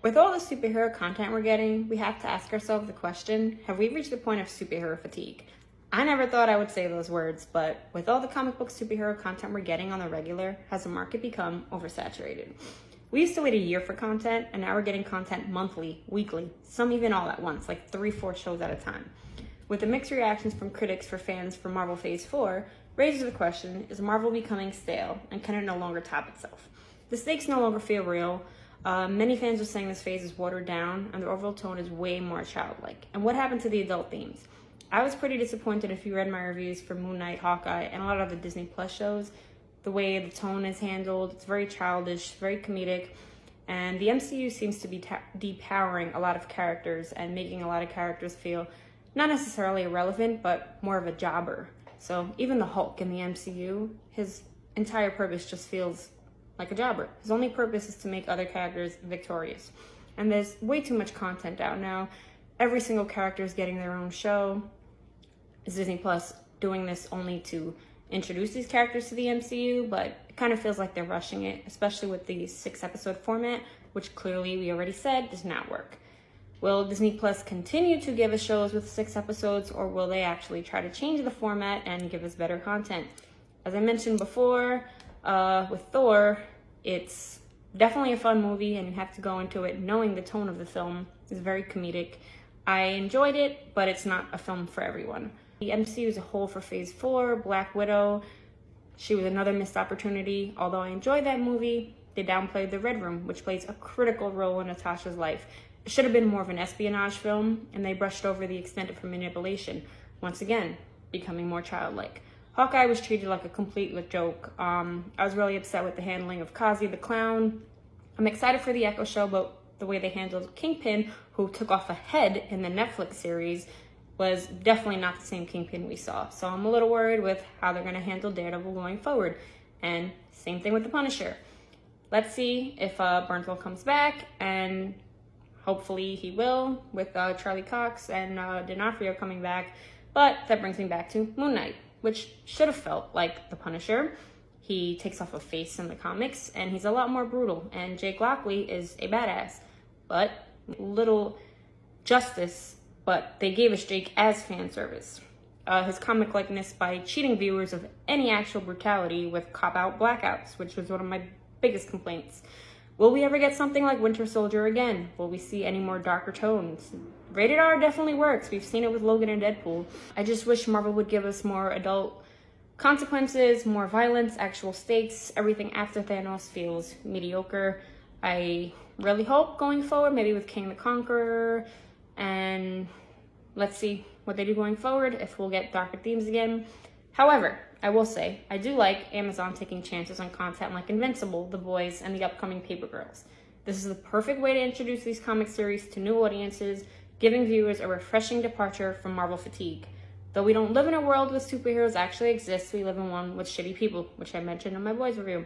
With all the superhero content we're getting, we have to ask ourselves the question, have we reached the point of superhero fatigue? I never thought I would say those words, but with all the comic book superhero content we're getting on the regular, has the market become oversaturated? We used to wait a year for content, and now we're getting content monthly, weekly, some even all at once, like 3-4 shows at a time. With the mixed reactions from critics for fans for Marvel Phase 4, raises the question, is Marvel becoming stale, and can it no longer top itself? The stakes no longer feel real. Many fans are saying this phase is watered down, and the overall tone is way more childlike. And what happened to the adult themes? I was pretty disappointed if you read my reviews for Moon Knight, Hawkeye, and a lot of the Disney Plus shows. The way the tone is handled, it's very childish, very comedic, and the MCU seems to be depowering a lot of characters and making a lot of characters feel not necessarily irrelevant, but more of a jobber. So even the Hulk in the MCU, his entire purpose just feels like a jobber. His only purpose is to make other characters victorious. And there's way too much content out now. Every single character is getting their own show. Is Disney Plus doing this only to introduce these characters to the MCU? But it kind of feels like they're rushing it, especially with the 6-episode format, which clearly we already said does not work. Will Disney Plus continue to give us shows with 6 episodes, or will they actually try to change the format and give us better content? As I mentioned before, with Thor, it's definitely a fun movie, and you have to go into it knowing the tone of the film is very comedic. I enjoyed it, but it's not a film for everyone. The MCU as a whole for Phase 4, Black Widow, she was another missed opportunity. Although I enjoyed that movie, they downplayed the Red Room, which plays a critical role in Natasha's life. It should have been more of an espionage film, and they brushed over the extent of her manipulation, once again, becoming more childlike. Hawkeye was treated like a complete joke. I was really upset with the handling of Kazi the Clown. I'm excited for the Echo show, but the way they handled Kingpin, who took off a head in the Netflix series, was definitely not the same Kingpin we saw. So I'm a little worried with how they're going to handle Daredevil going forward. And same thing with the Punisher. Let's see if Burnsville comes back, and hopefully he will, with Charlie Cox and D'Onofrio coming back. But that brings me back to Moon Knight, which should have felt like the Punisher. He takes off a face in the comics, and he's a lot more brutal. And Jake Lockley is a badass, but little justice. But they gave us Jake as fan service. His comic likeness by cheating viewers of any actual brutality with cop-out blackouts, which was one of my biggest complaints. Will we ever get something like Winter Soldier again? Will we see any more darker tones? Rated R definitely works. We've seen it with Logan and Deadpool. I just wish Marvel would give us more adult consequences, more violence, actual stakes. Everything after Thanos feels mediocre. I really hope going forward, maybe with King the Conqueror, and let's see what they do going forward, if we'll get darker themes again. However, I will say, I do like Amazon taking chances on content like Invincible, The Boys, and the upcoming Paper Girls. This is the perfect way to introduce these comic series to new audiences, giving viewers a refreshing departure from Marvel fatigue. Though we don't live in a world where superheroes actually exist, we live in one with shitty people, which I mentioned in my Boys review.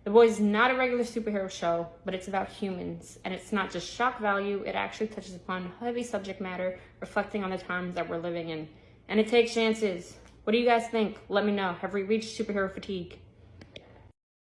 The Boys is not a regular superhero show, but it's about humans, and it's not just shock value, it actually touches upon heavy subject matter, reflecting on the times that we're living in. And it takes chances. What do you guys think? Let me know. Have we reached superhero fatigue?